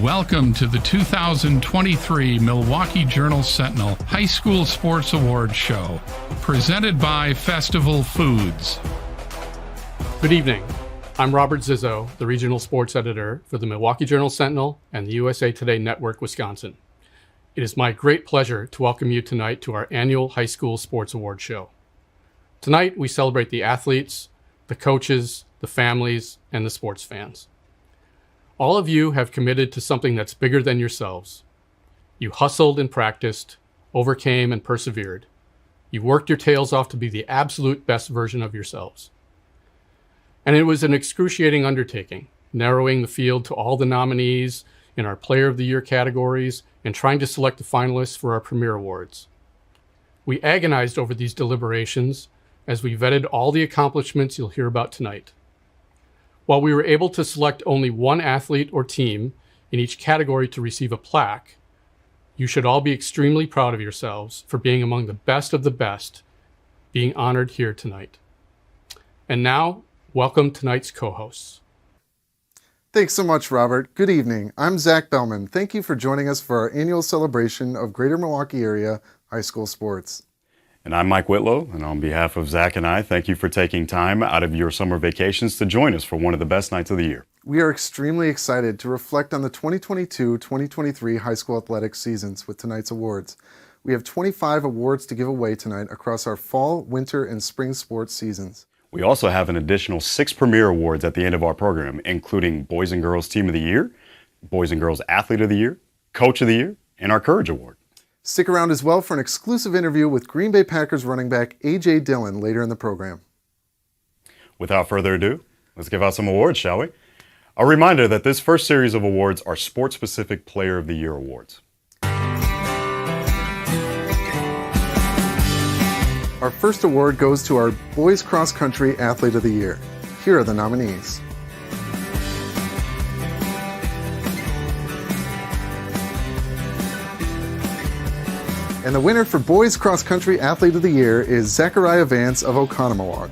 Welcome to the 2023 Milwaukee Journal-Sentinel High School Sports Awards Show, presented by Festival Foods. Good evening. I'm Robert Zizzo, the Regional Sports Editor for the Milwaukee Journal-Sentinel and the USA Today Network, Wisconsin. It is my great pleasure to welcome you tonight to our annual High School Sports Awards Show. Tonight, we celebrate the athletes, the coaches, the families, and the sports fans. All of you have committed to something that's bigger than yourselves. You hustled and practiced, overcame and persevered. You worked your tails off to be the absolute best version of yourselves. And it was an excruciating undertaking, narrowing the field to all the nominees in our Player of the Year categories and trying to select the finalists for our premier awards. We agonized over these deliberations as we vetted all the accomplishments you'll hear about tonight. While we were able to select only one athlete or team in each category to receive a plaque, you should all be extremely proud of yourselves for being among the best of the best, being honored here tonight. And now, welcome tonight's co-hosts. Thanks so much, Robert. Good evening. I'm Zach Bellman. Thank you for joining us for our annual celebration of Greater Milwaukee-area high school sports. And I'm Mike Whitlow, and on behalf of Zach and I, thank you for taking time out of your summer vacations to join us for one of the best nights of the year. We are extremely excited to reflect on the 2022-2023 high school athletics seasons with tonight's awards. We have 25 awards to give away tonight across our fall, winter, and spring sports seasons. We also have an additional 6 premier awards at the end of our program, including Boys and Girls Team of the Year, Boys and Girls Athlete of the Year, Coach of the Year, and our Courage Award. Stick around as well for an exclusive interview with Green Bay Packers running back A.J. Dillon later in the program. Without further ado, let's give out some awards, shall we? A reminder that this first series of awards are sports-specific Player of the Year awards. Our first award goes to our Boys Cross Country Athlete of the Year. Here are the nominees. And the winner for Boys Cross Country Athlete of the Year is Zachariah Vance of Oconomowoc.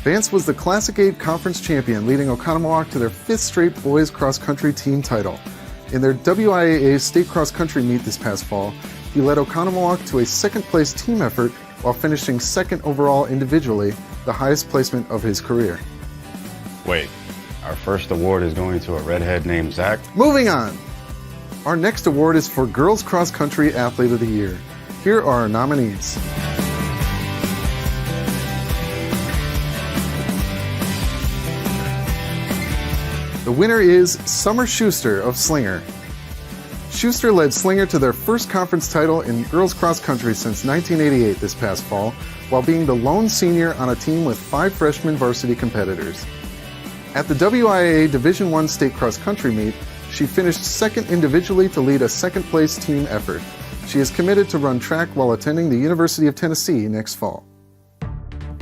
Vance was the Classic 8 Conference champion, leading Oconomowoc to their 5th straight Boys Cross Country team title. In their WIAA State Cross Country meet this past fall, he led Oconomowoc to a second-place team effort while finishing 2nd overall individually, the highest placement of his career. Wait, our first award is going to a redhead named Zach? Moving on! Our next award is for Girls Cross Country Athlete of the Year. Here are our nominees. The winner is Summer Schuster of Slinger. Schuster led Slinger to their first conference title in girls cross country since 1988 this past fall, while being the lone senior on a team with 5 freshman varsity competitors. At the WIAA Division I State Cross Country meet, she finished 2nd individually to lead a 2nd-place team effort. She is committed to run track while attending the University of Tennessee next fall.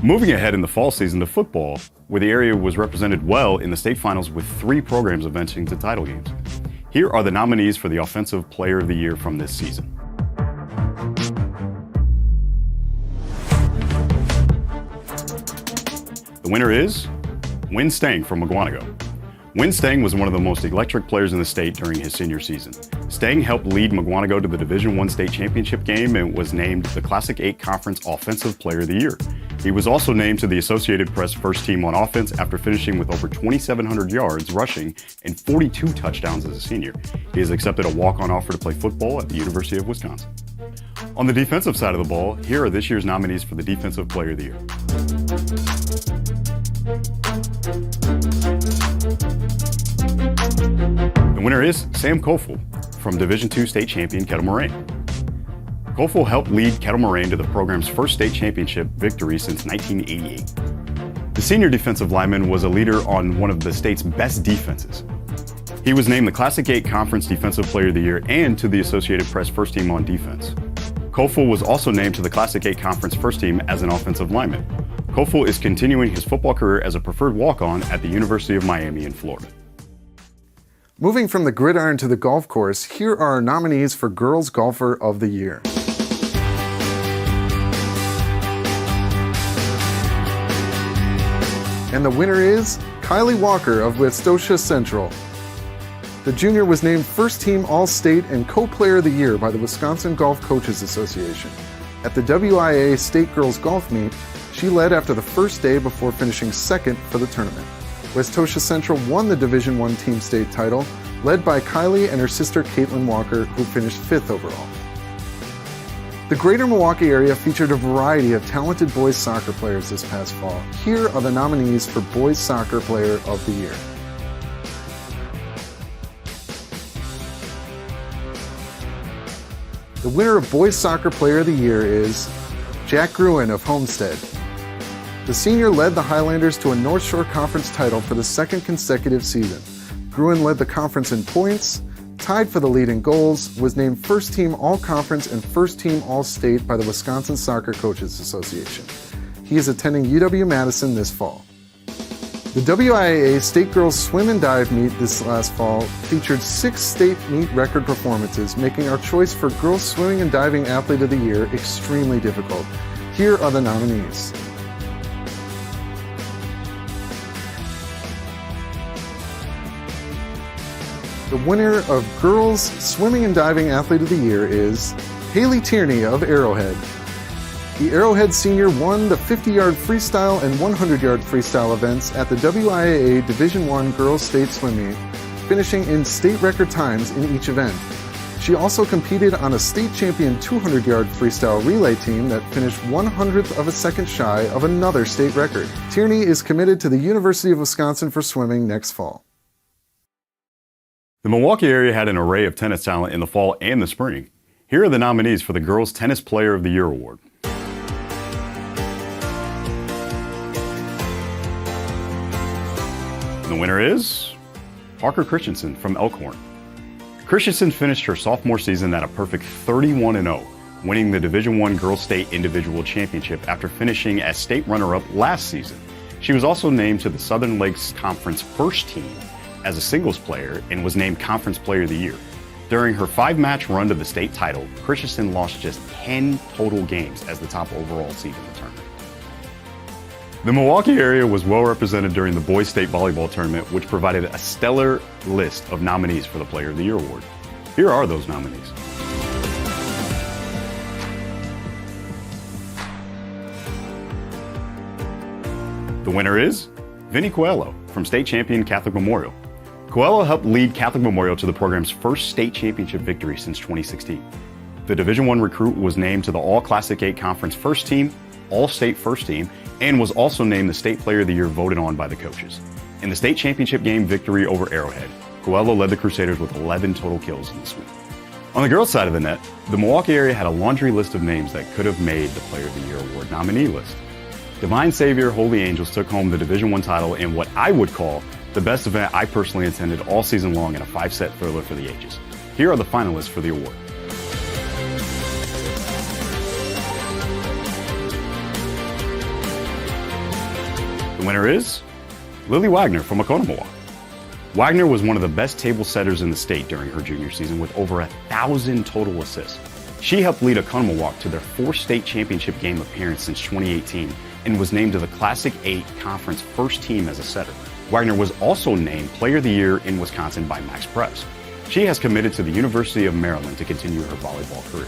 Moving ahead in the fall season to football, where the area was represented well in the state finals with 3 programs advancing to title games. Here are the nominees for the Offensive Player of the Year from this season. The winner is Win Stang from Mugwanago. Win Stang was one of the most electric players in the state during his senior season. Stang helped lead Mugwanago to the Division I state championship game and was named the Classic 8 Conference Offensive Player of the Year. He was also named to the Associated Press first team on offense after finishing with over 2,700 yards rushing and 42 touchdowns as a senior. He has accepted a walk-on offer to play football at the University of Wisconsin. On the defensive side of the ball, here are this year's nominees for the Defensive Player of the Year. The winner is Sam Kofel from Division II state champion Kettle Moraine. Kofel helped lead Kettle Moraine to the program's first state championship victory since 1988. The senior defensive lineman was a leader on one of the state's best defenses. He was named the Classic 8 Conference Defensive Player of the Year and to the Associated Press first team on defense. Kofel was also named to the Classic 8 Conference first team as an offensive lineman. Kofel is continuing his football career as a preferred walk-on at the University of Miami in Florida. Moving from the gridiron to the golf course, here are our nominees for Girls Golfer of the Year. And the winner is Kylie Walker of Westosha Central. The junior was named First Team All-State and Co-Player of the Year by the Wisconsin Golf Coaches Association. At the WIAA State Girls Golf Meet, she led after the first day before finishing second for the tournament. Westosha Central won the Division I team state title, led by Kylie and her sister Caitlin Walker, who finished 5th overall. The greater Milwaukee area featured a variety of talented boys soccer players this past fall. Here are the nominees for Boys Soccer Player of the Year. The winner of Boys Soccer Player of the Year is Jack Gruen of Homestead. The senior led the Highlanders to a North Shore Conference title for the second consecutive season. Gruen led the conference in points, tied for the lead in goals, was named First Team All-Conference and First Team All-State by the Wisconsin Soccer Coaches Association. He is attending UW-Madison this fall. The WIAA State Girls Swim and Dive Meet this last fall featured 6 state meet record performances, making our choice for Girls Swimming and Diving Athlete of the Year extremely difficult. Here are the nominees. The winner of Girls Swimming and Diving Athlete of the Year is Haley Tierney of Arrowhead. The Arrowhead senior won the 50-yard freestyle and 100-yard freestyle events at the WIAA Division I Girls State Swim Meet, finishing in state record times in each event. She also competed on a state champion 200-yard freestyle relay team that finished 1/100th of a second shy of another state record. Tierney is committed to the University of Wisconsin for swimming next fall. The Milwaukee area had an array of tennis talent in the fall and the spring. Here are the nominees for the Girls Tennis Player of the Year award. The winner is Parker Christensen from Elkhorn. Christensen finished her sophomore season at a perfect 31-0, winning the Division I Girls State Individual Championship after finishing as state runner-up last season. She was also named to the Southern Lakes Conference First Team as a singles player and was named Conference Player of the Year. During her 5-match run to the state title, Christensen lost just 10 total games as the top overall seed in the tournament. The Milwaukee area was well represented during the Boys State Volleyball Tournament, which provided a stellar list of nominees for the Player of the Year award. Here are those nominees. The winner is Vinny Coelho from state champion Catholic Memorial. Coelho helped lead Catholic Memorial to the program's first state championship victory since 2016. The Division I recruit was named to the All-Classic 8 Conference First Team, All-State First Team, and was also named the State Player of the Year voted on by the coaches. In the state championship game victory over Arrowhead, Coelho led the Crusaders with 11 total kills in the sweep. On the girls' side of the net, the Milwaukee area had a laundry list of names that could have made the Player of the Year award nominee list. Divine Savior Holy Angels took home the Division I title in what I would call the best event I personally attended all season long in a 5-set thriller for the ages. Here are the finalists for the award. The winner is Lily Wagner from Oconomowoc. Wagner was one of the best table setters in the state during her junior season with over 1,000 total assists. She helped lead Oconomowoc to their 4th state championship game appearance since 2018 and was named to the Classic 8 Conference First Team as a setter. Wagner was also named Player of the Year in Wisconsin by Max Preps. She has committed to the University of Maryland to continue her volleyball career.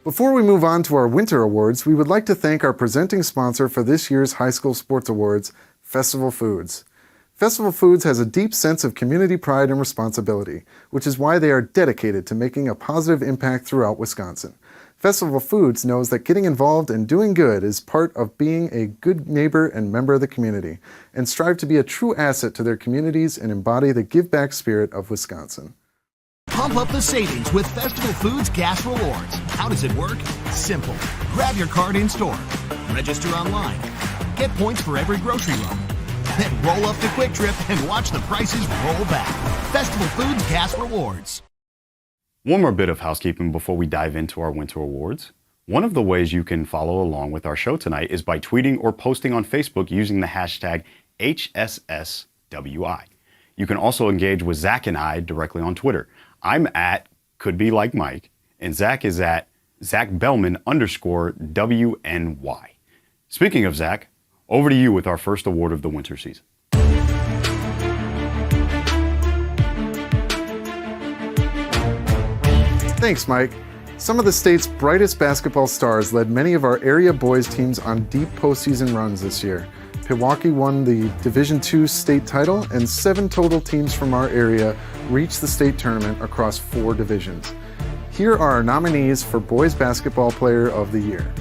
Before we move on to our winter awards, we would like to thank our presenting sponsor for this year's High School Sports Awards, Festival Foods. Festival Foods has a deep sense of community pride and responsibility, which is why they are dedicated to making a positive impact throughout Wisconsin. Festival Foods knows that getting involved and doing good is part of being a good neighbor and member of the community, and strive to be a true asset to their communities and embody the give-back spirit of Wisconsin. Pump up the savings with Festival Foods Gas Rewards. How does it work? Simple. Grab your card in store. Register online. Get points for every grocery run. Then roll up to Quick Trip and watch the prices roll back. Festival Foods Gas Rewards. One more bit of housekeeping before we dive into our winter awards. One of the ways you can follow along with our show tonight is by tweeting or posting on Facebook using the hashtag HSSWI. You can also engage with Zach and I directly on Twitter. I'm at CouldBeLikeMike, and Zach is at ZachBellman_WNY. Speaking of Zach, over to you with our first award of the winter season. Thanks, Mike. Some of the state's brightest basketball stars led many of our area boys teams on deep postseason runs this year. Milwaukee won the Division II state title, and 7 total teams from our area reached the state tournament across 4 divisions. Here are our nominees for Boys Basketball Player of the Year.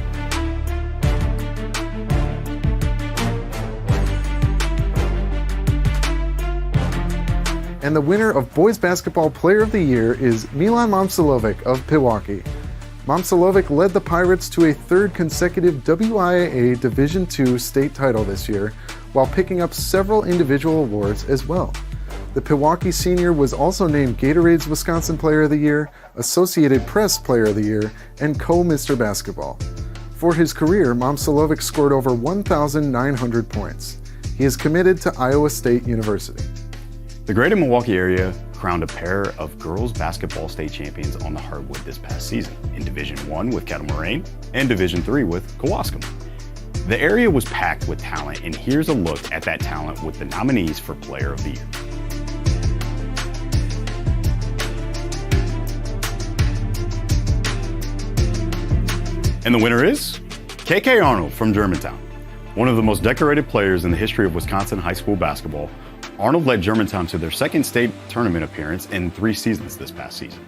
And the winner of Boys Basketball Player of the Year is Milan Momcilovic of Milwaukee. Momcilovic led the Pirates to a 3rd consecutive WIAA Division II state title this year, while picking up several individual awards as well. The Milwaukee senior was also named Gatorade's Wisconsin Player of the Year, Associated Press Player of the Year, and co-Mr. Basketball. For his career, Momcilovic scored over 1,900 points. He is committed to Iowa State University. The greater Milwaukee area crowned a pair of girls basketball state champions on the hardwood this past season, in Division I with Kettle Moraine and Division III with Kewaskum. The area was packed with talent, and here's a look at that talent with the nominees for Player of the Year. And the winner is KK Arnold from Germantown. One of the most decorated players in the history of Wisconsin high school basketball, Arnold led Germantown to their 2nd state tournament appearance in 3 seasons this past season.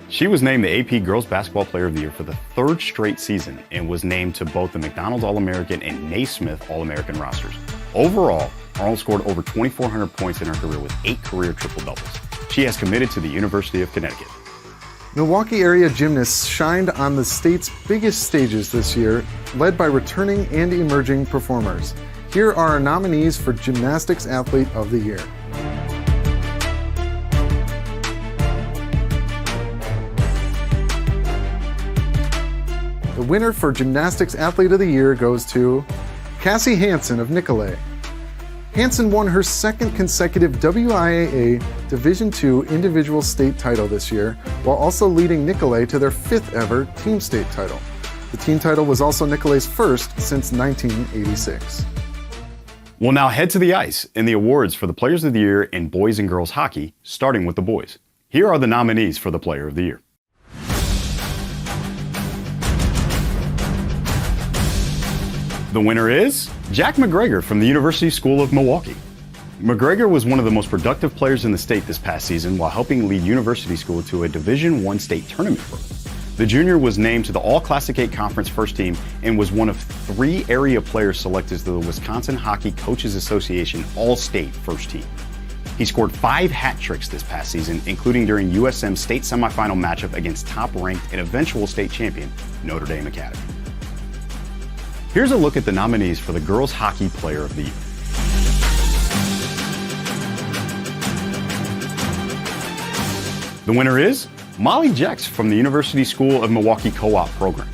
She was named the AP Girls Basketball Player of the Year for the 3rd straight season and was named to both the McDonald's All-American and Naismith All-American rosters. Overall, Arnold scored over 2,400 points in her career with 8 career triple-doubles. She has committed to the University of Connecticut. Milwaukee-area gymnasts shined on the state's biggest stages this year, led by returning and emerging performers. Here are our nominees for Gymnastics Athlete of the Year. The winner for Gymnastics Athlete of the Year goes to Cassie Hansen of Nicolay. Hansen won her 2nd consecutive WIAA Division II individual state title this year, while also leading Nicolay to their 5th ever team state title. The team title was also Nicolay's first since 1986. We'll now head to the ice and the awards for the Players of the Year in boys and girls hockey, starting with the boys. Here are the nominees for the Player of the Year. The winner is Jack McGregor from the University School of Milwaukee. McGregor was one of the most productive players in the state this past season while helping lead University School to a Division I state tournament berth. The junior was named to the All-Classic 8 Conference first team and was one of 3 area players selected to the Wisconsin Hockey Coaches Association All-State first team. He scored 5 hat tricks this past season, including during USM's state semifinal matchup against top-ranked and eventual state champion, Notre Dame Academy. Here's a look at the nominees for the Girls Hockey Player of the Year. The winner is Molly Jex from the University School of Milwaukee Co-op program.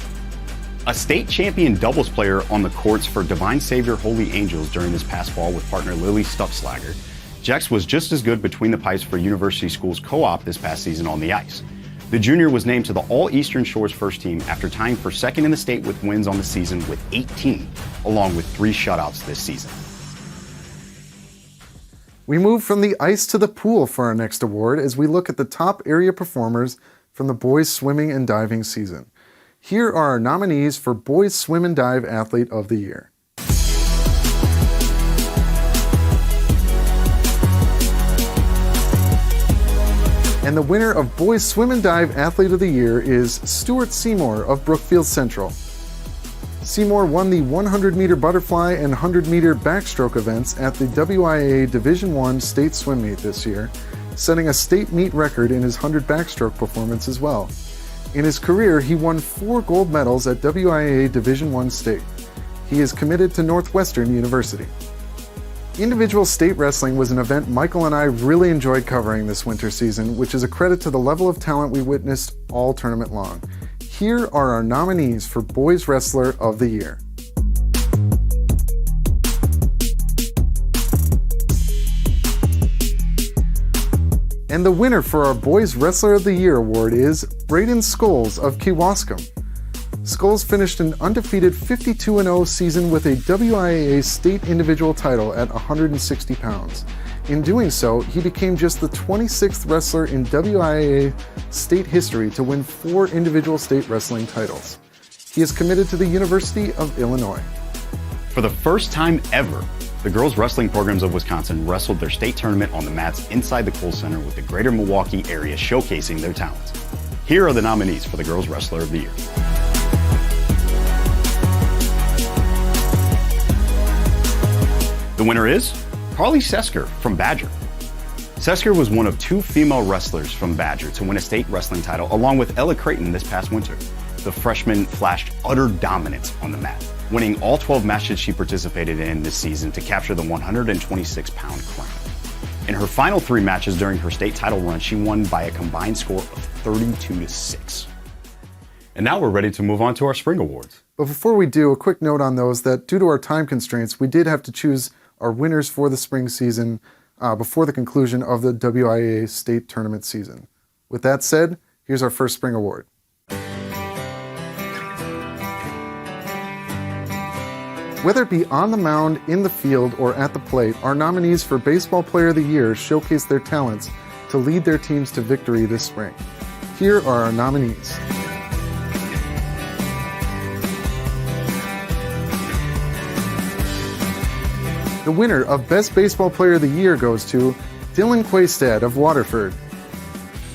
A state champion doubles player on the courts for Divine Savior Holy Angels during this past fall with partner Lily Stuffslager, Jex was just as good between the pipes for University School's co-op this past season on the ice. The junior was named to the All-Eastern Shores first team after tying for 2nd in the state with wins on the season with 18, along with 3 shutouts this season. We move from the ice to the pool for our next award as we look at the top area performers from the boys swimming and diving season. Here are our nominees for Boys Swim and Dive Athlete of the Year. And the winner of Boys Swim and Dive Athlete of the Year is Stuart Seymour of Brookfield Central. Seymour won the 100-meter butterfly and 100-meter backstroke events at the WIAA Division I state swim meet this year, setting a state meet record in his 100 backstroke performance as well. In his career, he won 4 gold medals at WIAA Division I state. He is committed to Northwestern University. Individual state wrestling was an event Michael and I really enjoyed covering this winter season, which is a credit to the level of talent we witnessed all tournament long. Here are our nominees for Boys Wrestler of the Year. And the winner for our Boys Wrestler of the Year award is Braden Scholes of Kewaskum. Scholes finished an undefeated 52-0 season with a WIAA state individual title at 160 pounds. In doing so, he became just the 26th wrestler in WIAA state history to win 4 individual state wrestling titles. He is committed to the University of Illinois. For the first time ever, the girls wrestling programs of Wisconsin wrestled their state tournament on the mats inside the Kohl Center with the greater Milwaukee area showcasing their talents. Here are the nominees for the Girls Wrestler of the Year. The winner is Carly Sesker from Badger. Sesker was one of 2 female wrestlers from Badger to win a state wrestling title along with Ella Creighton this past winter. The freshman flashed utter dominance on the mat, winning all 12 matches she participated in this season to capture the 126-pound crown. In her final 3 matches during her state title run, she won by a combined score of 32-6. And now we're ready to move on to our spring awards. But before we do, a quick note on those that due to our time constraints, we did have to choose our winners for the spring season before the conclusion of the WIAA state tournament season. With that said, here's our first spring award. Whether it be on the mound, in the field, or at the plate, our nominees for Baseball Player of the Year showcase their talents to lead their teams to victory this spring. Here are our nominees. The winner of Best Baseball Player of the Year goes to Dylan Quaystad of Waterford.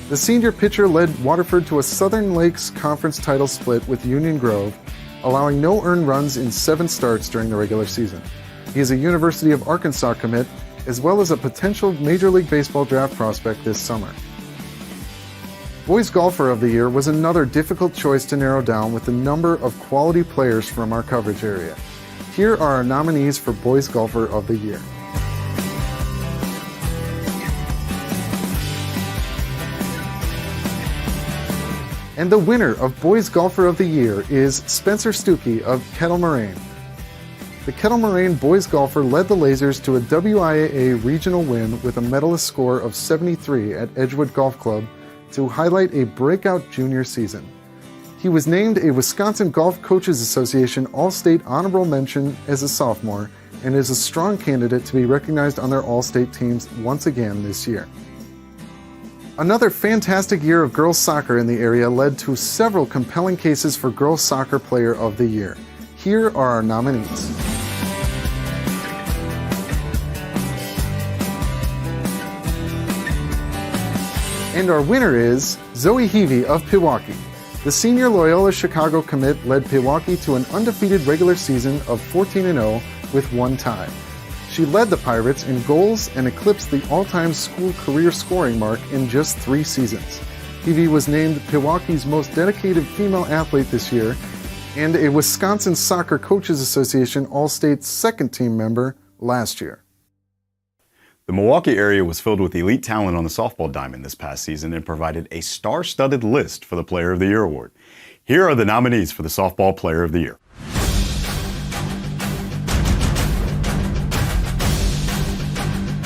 The senior pitcher led Waterford to a Southern Lakes Conference title split with Union Grove, allowing no earned runs in 7 starts during the regular season. He is a University of Arkansas commit, as well as a potential Major League Baseball draft prospect this summer. Boys Golfer of the Year was another difficult choice to narrow down with the number of quality players from our coverage area. Here are our nominees for Boys Golfer of the Year. And the winner of Boys Golfer of the Year is Spencer Stuckey of Kettle Moraine. The Kettle Moraine boys golfer led the Lasers to a WIAA regional win with a medalist score of 73 at Edgewood Golf Club to highlight a breakout junior season. He was named a Wisconsin Golf Coaches Association All-State Honorable Mention as a sophomore and is a strong candidate to be recognized on their All-State teams once again this year. Another fantastic year of girls soccer in the area led to several compelling cases for Girls Soccer Player of the Year. Here are our nominees. And our winner is Zoe Heavey of Pewaukee. The senior Loyola Chicago commit led Pewaukee to an undefeated regular season of 14-0 with 1 tie. She led the Pirates in goals and eclipsed the all-time school career scoring mark in just 3 seasons. Heavey was named Pewaukee's most dedicated female athlete this year and a Wisconsin Soccer Coaches Association All-State second team member last year. The Milwaukee area was filled with elite talent on the softball diamond this past season and provided a star-studded list for the Player of the Year award. Here are the nominees for the Softball Player of the Year.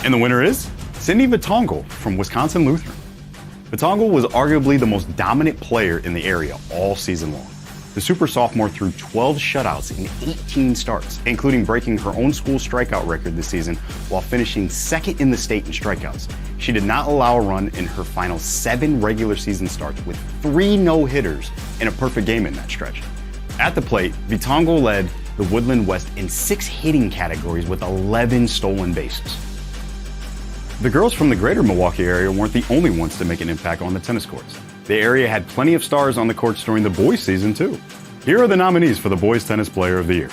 And the winner is Cindy Vitongal from Wisconsin Lutheran. Vitongal was arguably the most dominant player in the area all season long. The super sophomore threw 12 shutouts in 18 starts, including breaking her own school strikeout record this season while finishing second in the state in strikeouts. She did not allow a run in her final 7 regular season starts with 3 no-hitters and a perfect game in that stretch. At the plate, Vitongal led the Woodland West in 6 hitting categories with 11 stolen bases. The girls from the greater Milwaukee area weren't the only ones to make an impact on the tennis courts. The area had plenty of stars on the courts during the boys' season, too. Here are the nominees for the Boys Tennis Player of the Year.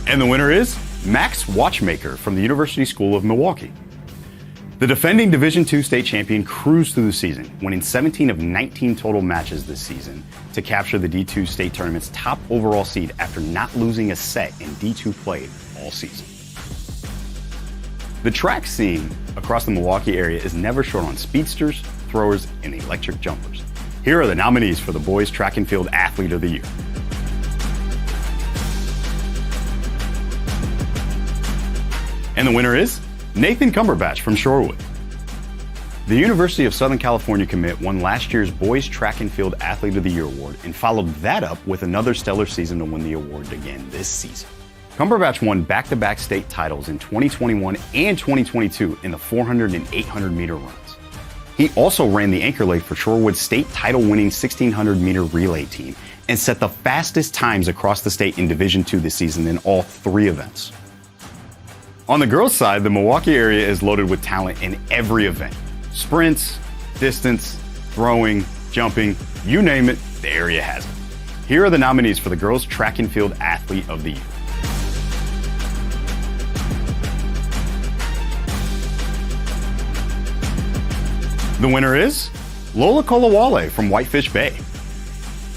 And the winner is Max Watchmaker from the University School of Milwaukee. The defending Division II state champion cruised through the season, winning 17 of 19 total matches this season to capture the D2 state tournament's top overall seed after not losing a set in D2 play all season. The track scene across the Milwaukee area is never short on speedsters, throwers, and electric jumpers. Here are the nominees for the Boys Track and Field Athlete of the Year. And the winner is Nathan Cumberbatch from Shorewood. The University of Southern California commit won last year's Boys Track and Field Athlete of the Year award and followed that up with another stellar season to win the award again this season. Cumberbatch won back-to-back state titles in 2021 and 2022 in the 400 and 800 meter runs. He also ran the anchor leg for Shorewood's state title-winning 1600 meter relay team and set the fastest times across the state in Division II this season in all 3 events. On the girls' side, the Milwaukee area is loaded with talent in every event. Sprints, distance, throwing, jumping, you name it, the area has it. Here are the nominees for the Girls Track and Field Athlete of the Year. The winner is Lola Kolawale from Whitefish Bay.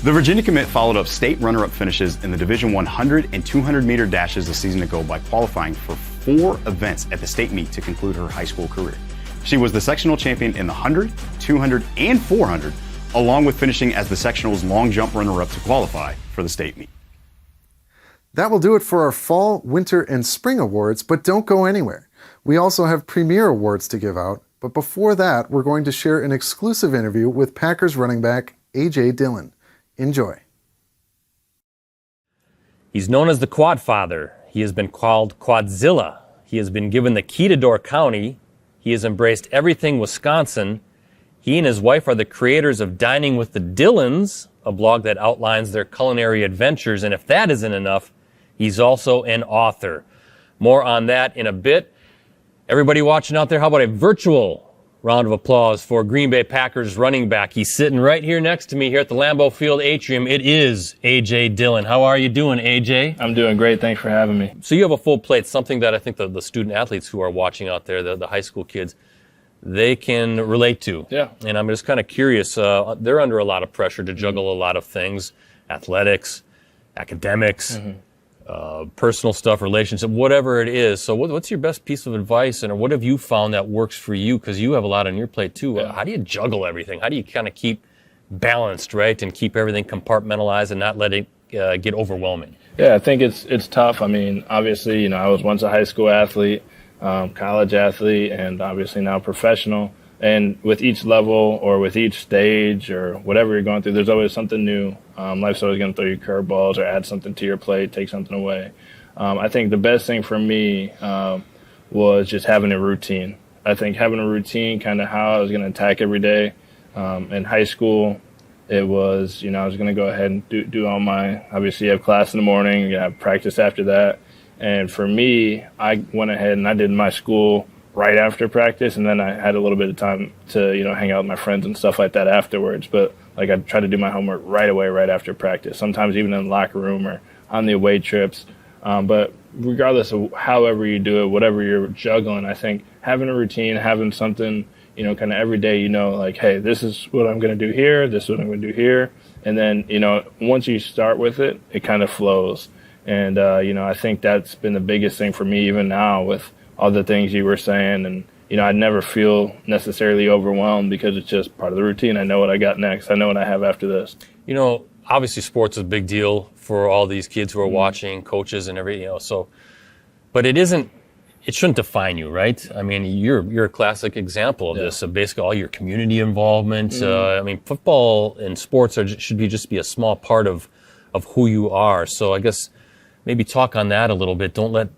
The Virginia commit followed up state runner-up finishes in the Division 100 and 200 meter dashes a season ago by qualifying for 4 events at the state meet to conclude her high school career. She was the sectional champion in the 100, 200, and 400, along with finishing as the sectional's long jump runner-up to qualify for the state meet. That will do it for our fall, winter, and spring awards, but don't go anywhere. We also have premier awards to give out, but before that, we're going to share an exclusive interview with Packers running back A.J. Dillon. Enjoy. He's known as the Quad Father. He has been called Quadzilla. He has been given the key to Door County. He has embraced everything Wisconsin. He and his wife are the creators of Dining with the Dillons, a blog that outlines their culinary adventures. And if that isn't enough, he's also an author. More on that in a bit. Everybody watching out there, how about a virtual round of applause for Green Bay Packers running back? He's sitting right here next to me here at the Lambeau Field atrium. It is A.J. Dillon. How are you doing, A.J.? I'm doing great. Thanks for having me. So you have a full plate, something that I think the student athletes who are watching out there, the high school kids, they can relate to. Yeah. And I'm just kind of curious. They're under a lot of pressure to juggle a lot of things, athletics, academics, personal stuff, relationship, whatever it is. So what's your best piece of advice, and what have you found that works for you? Because you have a lot on your plate too. Yeah. How do you juggle everything? How do you kind of keep balanced, right, and keep everything compartmentalized and not let it get overwhelming? Yeah, I think it's tough. I mean, obviously, I was once a high school athlete, college athlete, and obviously now professional. And with each level or with each stage or whatever you're going through, there's always something new. Life's always going to throw you curveballs or add something to your plate, take something away. I think the best thing for me was just having a routine. I think having a routine, kind of how I was going to attack every day. In high school, it was, I was going to go ahead and do all my, obviously you have class in the morning, you have practice after that. And for me, I went ahead and I did my school right after practice, and then I had a little bit of time to, hang out with my friends and stuff like that afterwards. But like I try to do my homework right away, right after practice, sometimes even in the locker room or on the away trips. But regardless of however you do it, whatever you're juggling, I think having a routine, having something, kind of every day, like, hey, this is what I'm going to do here, this is what I'm going to do here. And then, once you start with it, it kind of flows. And, I think that's been the biggest thing for me even now with all the things you were saying. And, I never feel necessarily overwhelmed because it's just part of the routine. I know what I got next. I know what I have after this. Obviously sports is a big deal for all these kids who are watching, coaches and everything, but it shouldn't define you, right? I mean, you're a classic example of this, of basically all your community involvement. Football and sports should just be a small part of who you are. So I guess maybe talk on that a little bit. Don't let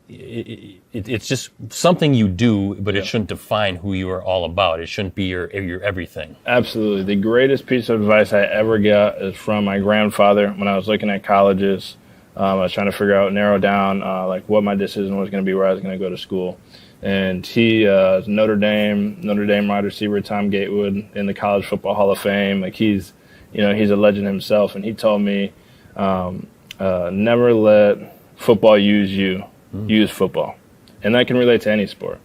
it's just something you do, but it shouldn't define who you are all about. It shouldn't be your everything. Absolutely. The greatest piece of advice I ever got is from my grandfather when I was looking at colleges. I was trying to narrow down what my decision was going to be, where I was going to go to school. And he is Notre Dame wide receiver Tom Gatewood in the College Football Hall of Fame. He's a legend himself. And he told me, never let football use you, use football. And that can relate to any sport.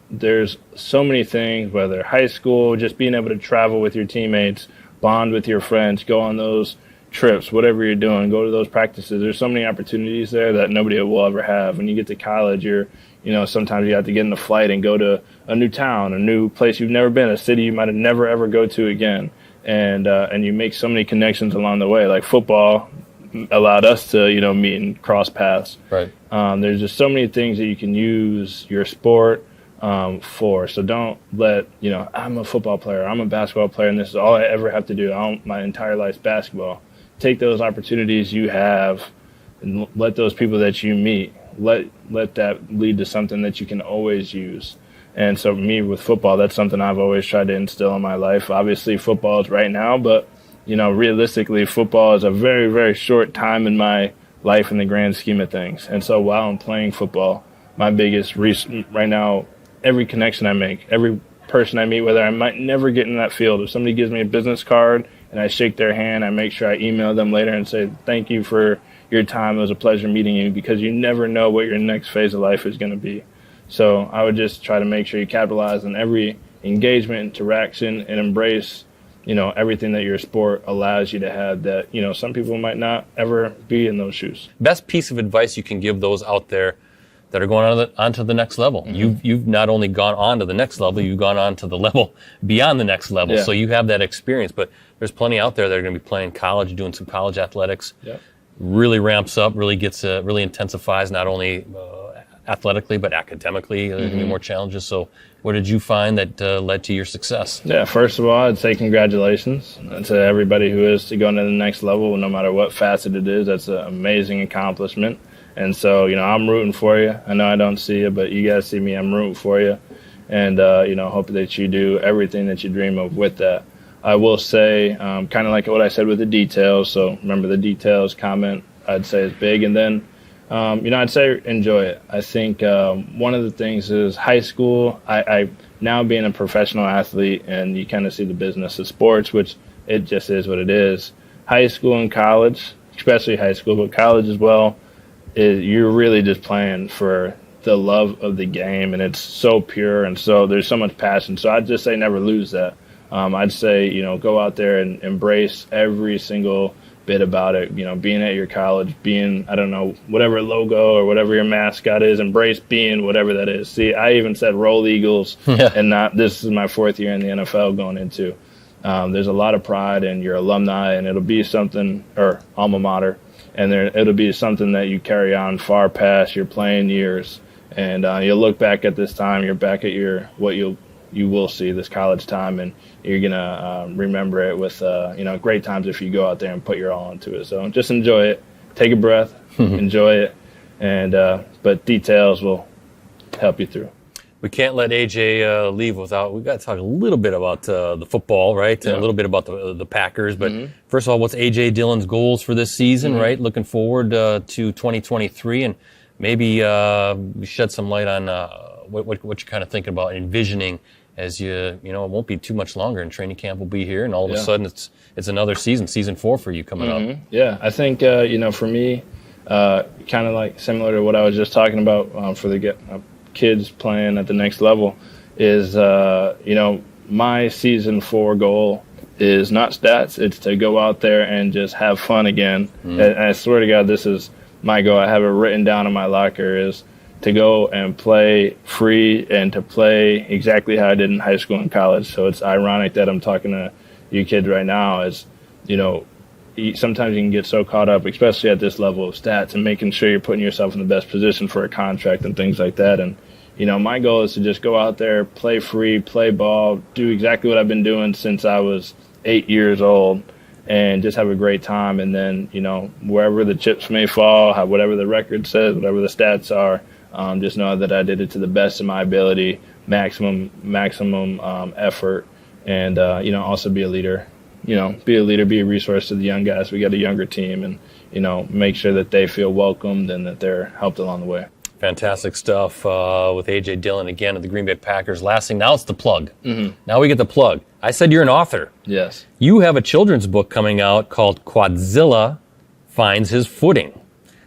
There's so many things, whether high school, just being able to travel with your teammates, bond with your friends, go on those trips, whatever you're doing, go to those practices. There's so many opportunities there that nobody will ever have. When you get to college, sometimes you have to get in a flight and go to a new town, a new place you've never been, a city you might have never ever go to again. And you make so many connections along the way. Like football allowed us to, meet and cross paths. Right. There's just so many things that you can use your sport for. So don't let, I'm a football player, I'm a basketball player, and this is all I ever have to do. My entire life's basketball. Take those opportunities you have and let those people that you meet, let that lead to something that you can always use. And so me with football, that's something I've always tried to instill in my life. Obviously football is right now, but realistically football is a very, very short time in my life in the grand scheme of things. And so while I'm playing football, my biggest right now, every connection I make, every person I meet, whether I might never get in that field, if somebody gives me a business card and I shake their hand, I make sure I email them later and say, thank you for your time. It was a pleasure meeting you, because you never know what your next phase of life is going to be. So I would just try to make sure you capitalize on every engagement, interaction, and embrace, everything that your sport allows you to have that, some people might not ever be in those shoes. Best piece of advice you can give those out there that are going on to the next level. Mm-hmm. You've not only gone on to the next level, you've gone on to the level beyond the next level. Yeah. So you have that experience, but there's plenty out there that are going to be playing college, doing some college athletics. Yeah. Really ramps up, really intensifies not only athletically, but academically. There's going to be more challenges. So what did you find that led to your success? Yeah, first of all, I'd say congratulations to everybody who is to go into the next level, no matter what facet it is. That's an amazing accomplishment. And so, I'm rooting for you. I know I don't see you, but you guys see me. I'm rooting for you. And, hope that you do everything that you dream of with that. I will say, kind of like what I said with the details. So remember, the details comment, I'd say, is big. And then, I'd say enjoy it. I think one of the things is high school. I now being a professional athlete, and you kind of see the business of sports, which it just is what it is. High school and college, especially high school, but college as well, you're really just playing for the love of the game, and it's so pure, and so there's so much passion. So I'd just say never lose that. I'd say, go out there and embrace every single bit about it. Being at your college, being, whatever logo or whatever your mascot is, embrace being whatever that is. See, I even said roll Eagles, and this is my 4th year in the NFL going into. There's a lot of pride in your alumni, and it'll be something, or alma mater, and it'll be something that you carry on far past your playing years. And you'll look back at this time, you're back at what you will see this college time, and you're going to remember it with, great times if you go out there and put your all into it. So just enjoy it. Take a breath, enjoy it, and but details will help you through. We can't let AJ leave without, we've got to talk a little bit about the football, right? Yeah. A little bit about the Packers. But first of all, what's AJ Dillon's goals for this season, right? Looking forward to 2023, and maybe shed some light on what you're kind of thinking about envisioning as it won't be too much longer, and training camp will be here, and all of a sudden it's another season 4 for you coming up. Yeah, I think, for me, kind of like similar to what I was just talking about for the kids playing at the next level is, my season 4 goal is not stats. It's to go out there and just have fun again. And I swear to God, this is my goal. I have it written down in my locker, is to go and play free and to play exactly how I did in high school and college. So it's ironic that I'm talking to you kids right now, as, sometimes you can get so caught up, especially at this level of stats, and making sure you're putting yourself in the best position for a contract and things like that. And, my goal is to just go out there, play free, play ball, do exactly what I've been doing since I was 8 years old, and just have a great time. And then, wherever the chips may fall, whatever the record says, whatever the stats are, just know that I did it to the best of my ability, maximum effort, and, also be a leader. Be a leader, be a resource to the young guys. We got a younger team, and, make sure that they feel welcomed and that they're helped along the way. Fantastic stuff with A.J. Dillon again of the Green Bay Packers. Last thing, now it's the plug. Now we get the plug. I said you're an author. Yes. You have a children's book coming out called Quadzilla Finds His Footing.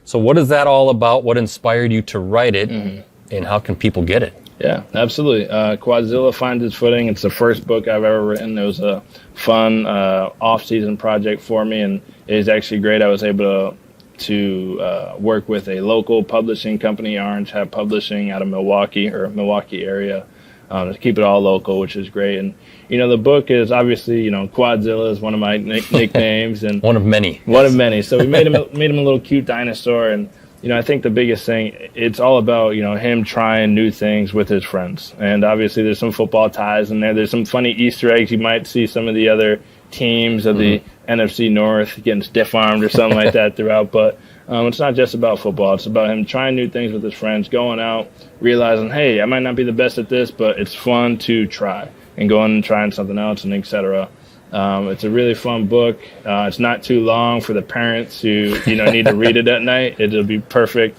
So what is that all about? What inspired you to write it, and how can people get it? Yeah, absolutely. Quadzilla Finds His Footing. It's the first book I've ever written. It was a fun off-season project for me, and it is actually great. I was able to work with a local publishing company, Orange Hat Publishing, out of Milwaukee-area, to keep it all local, which is great. And the book is obviously, Quadzilla is one of my nicknames, and one of many. One of many. So we made him a little cute dinosaur, and I think the biggest thing, it's all about, him trying new things with his friends. And obviously there's some football ties in there. There's some funny Easter eggs. You might see some of the other teams of the NFC North getting stiff-armed or something like that throughout. But it's not just about football. It's about him trying new things with his friends, going out, realizing, hey, I might not be the best at this, but it's fun to try, and going and trying something else, and et cetera. It's a really fun book. It's not too long for the parents who need to read it at night. It'll be perfect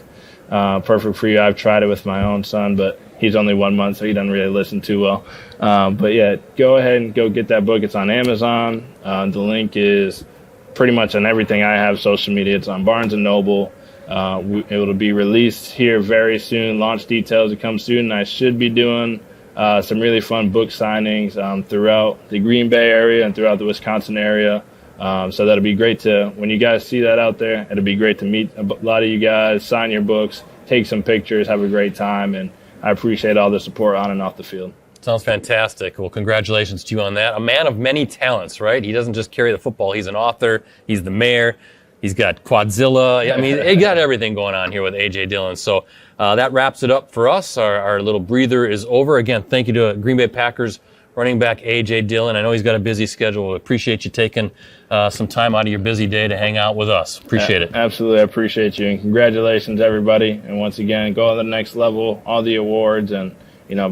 for you. I've tried it with my own son, but he's only 1 month, so he doesn't really listen too well. But yeah, go ahead and go get that book. It's on Amazon. The link is pretty much on everything I have social media. It's on Barnes & Noble. It'll be released here very soon. Launch details to come soon. I should be doing some really fun book signings throughout the Green Bay area and throughout the Wisconsin area. So that'll be great when you guys see that out there, it'll be great to meet a lot of you guys, sign your books, take some pictures, have a great time, and I appreciate all the support on and off the field. Sounds fantastic. Well, congratulations to you on that. A man of many talents, right? He doesn't just carry the football. He's an author. He's the mayor. He's got Quadzilla. I mean, he got everything going on here with A.J. Dillon. So that wraps it up for us. Our little breather is over. Again, thank you to Green Bay Packers running back A.J. Dillon. I know he's got a busy schedule. We appreciate you taking some time out of your busy day to hang out with us. Appreciate it. Absolutely. I appreciate you. And congratulations, everybody. And once again, go to the next level, all the awards, and,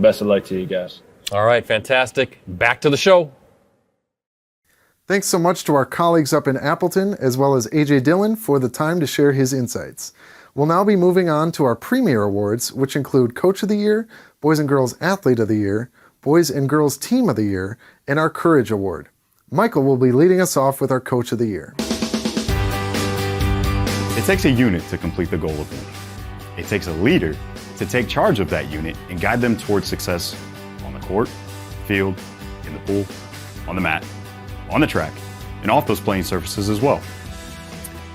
best of luck to you guys. All right, fantastic. Back to the show. Thanks so much to our colleagues up in Appleton, as well as A.J. Dillon, for the time to share his insights. We'll now be moving on to our Premier Awards, which include Coach of the Year, Boys and Girls Athlete of the Year, Boys and Girls Team of the Year, and our Courage Award. Michael will be leading us off with our Coach of the Year. It takes a unit to complete the goal of winning. It takes a leader to take charge of that unit and guide them towards success on the court, field, in the pool, on the mat, on the track, and off those playing surfaces as well.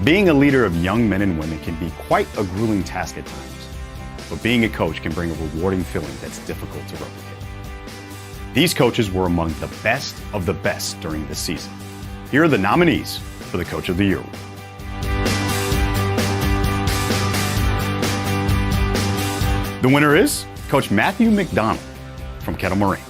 Being a leader of young men and women can be quite a grueling task at times, but being a coach can bring a rewarding feeling that's difficult to replicate. These coaches were among the best of the best during this season. Here are the nominees for the Coach of the Year award. The winner is Coach Matthew McDonald from Kettle Moraine.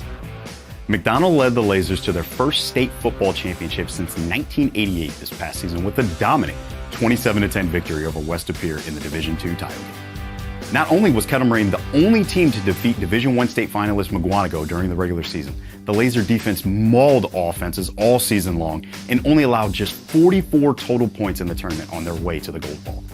McDonald led the Lasers to their first state football championship since 1988 this past season with a dominant 27-10 victory over West Appear in the Division II title game. Not only was Kettle Moraine the only team to defeat Division I state finalist McGuanago during the regular season, the Laser defense mauled offenses all season long and only allowed just 44 total points in the tournament on their way to the gold ball.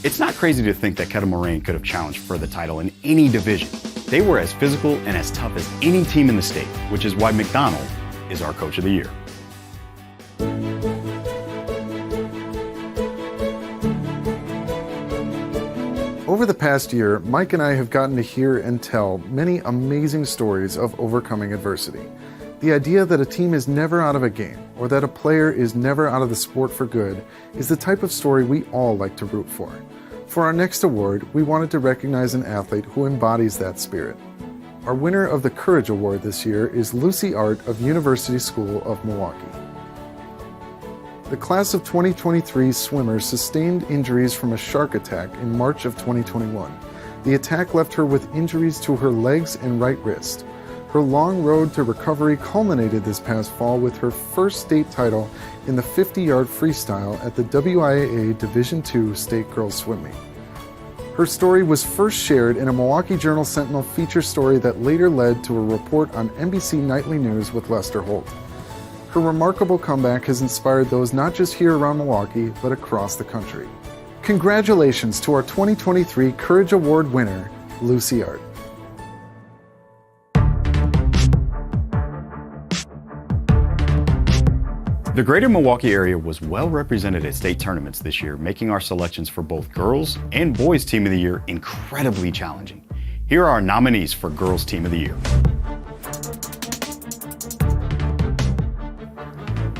It's not crazy to think that Kettle Moraine could have challenged for the title in any division. They were as physical and as tough as any team in the state, which is why McDonald is our Coach of the Year. Over the past year, Mike and I have gotten to hear and tell many amazing stories of overcoming adversity. The idea that a team is never out of a game, or that a player is never out of the sport for good, is the type of story we all like to root for. For our next award, we wanted to recognize an athlete who embodies that spirit. Our winner of the Courage Award this year is Lucy Art of University School of Milwaukee. The class of 2023 swimmers sustained injuries from a shark attack in March of 2021. The attack left her with injuries to her legs and right wrist. Her long road to recovery culminated this past fall with her first state title in the 50-yard freestyle at the WIAA Division II State Girls Swim Meet. Her story was first shared in a Milwaukee Journal Sentinel feature story that later led to a report on NBC Nightly News with Lester Holt. Her remarkable comeback has inspired those not just here around Milwaukee, but across the country. Congratulations to our 2023 Courage Award winner, Lucy Art. The greater Milwaukee area was well represented at state tournaments this year, making our selections for both girls and boys Team of the Year incredibly challenging. Here are our nominees for Girls Team of the Year.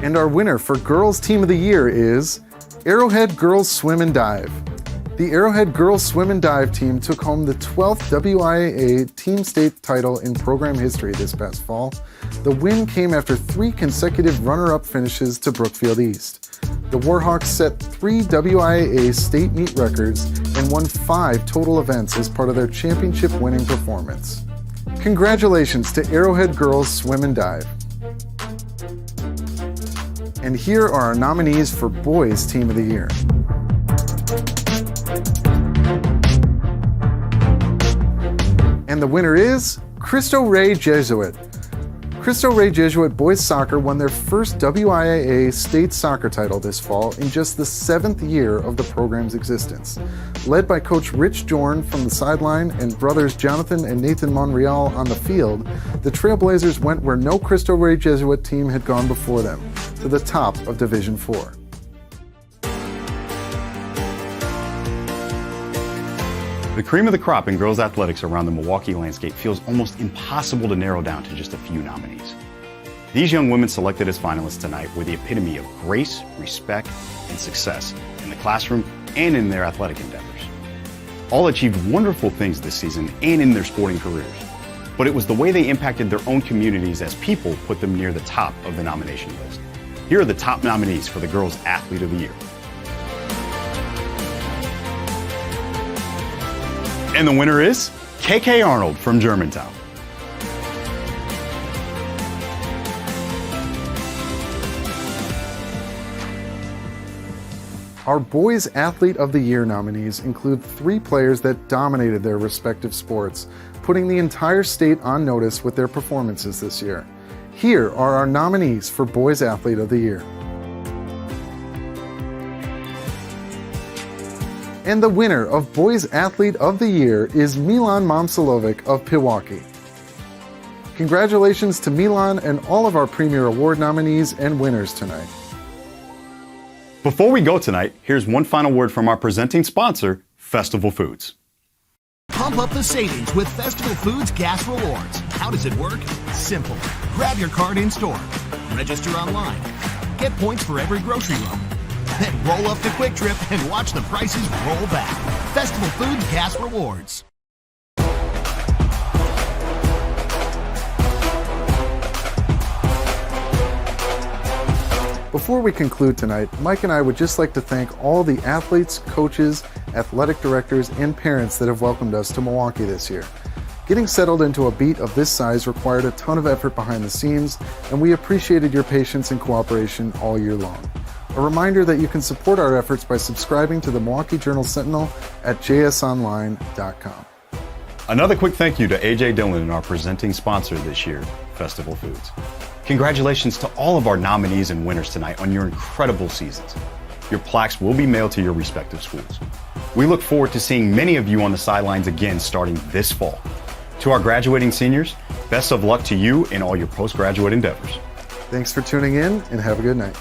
And our winner for Girls Team of the Year is Arrowhead Girls Swim and Dive. The Arrowhead girls swim and dive team took home the 12th WIAA team state title in program history this past fall. The win came after 3 consecutive runner-up finishes to Brookfield East. The Warhawks set 3 WIAA state meet records and won 5 total events as part of their championship winning performance. Congratulations to Arrowhead girls swim and dive. And here are our nominees for Boys Team of the Year. And the winner is Cristo Rey Jesuit. Cristo Rey Jesuit boys soccer won their first WIAA state soccer title this fall in just the 7th year of the program's existence. Led by Coach Rich Jorn from the sideline and brothers Jonathan and Nathan Monreal on the field, the Trailblazers went where no Cristo Rey Jesuit team had gone before them, to the top of Division IV. The cream of the crop in girls athletics around the Milwaukee landscape feels almost impossible to narrow down to just a few nominees. These young women selected as finalists tonight were the epitome of grace, respect, and success in the classroom and in their athletic endeavors. All achieved wonderful things this season and in their sporting careers, but it was the way they impacted their own communities as people put them near the top of the nomination list. Here are the top nominees for the Girls Athlete of the Year. And the winner is KK Arnold from Germantown. Our Boys Athlete of the Year nominees include 3 players that dominated their respective sports, putting the entire state on notice with their performances this year. Here are our nominees for Boys Athlete of the Year. And the winner of Boys Athlete of the Year is Milan Momcilovic of Pewaukee. Congratulations to Milan and all of our Premier Award nominees and winners tonight. Before we go tonight, here's one final word from our presenting sponsor, Festival Foods. Pump up the savings with Festival Foods Gas Rewards. How does it work? Simple. Grab your card in store. Register online. Get points for every grocery run. Then roll up to Quick Trip and watch the prices roll back. Festival Foods Gas Rewards. Before we conclude tonight, Mike and I would just like to thank all the athletes, coaches, athletic directors, and parents that have welcomed us to Milwaukee this year. Getting settled into a beat of this size required a ton of effort behind the scenes, and we appreciated your patience and cooperation all year long. A reminder that you can support our efforts by subscribing to the Milwaukee Journal Sentinel at jsonline.com. Another quick thank you to AJ Dillon and our presenting sponsor this year, Festival Foods. Congratulations to all of our nominees and winners tonight on your incredible seasons. Your plaques will be mailed to your respective schools. We look forward to seeing many of you on the sidelines again starting this fall. To our graduating seniors, best of luck to you in all your postgraduate endeavors. Thanks for tuning in and have a good night.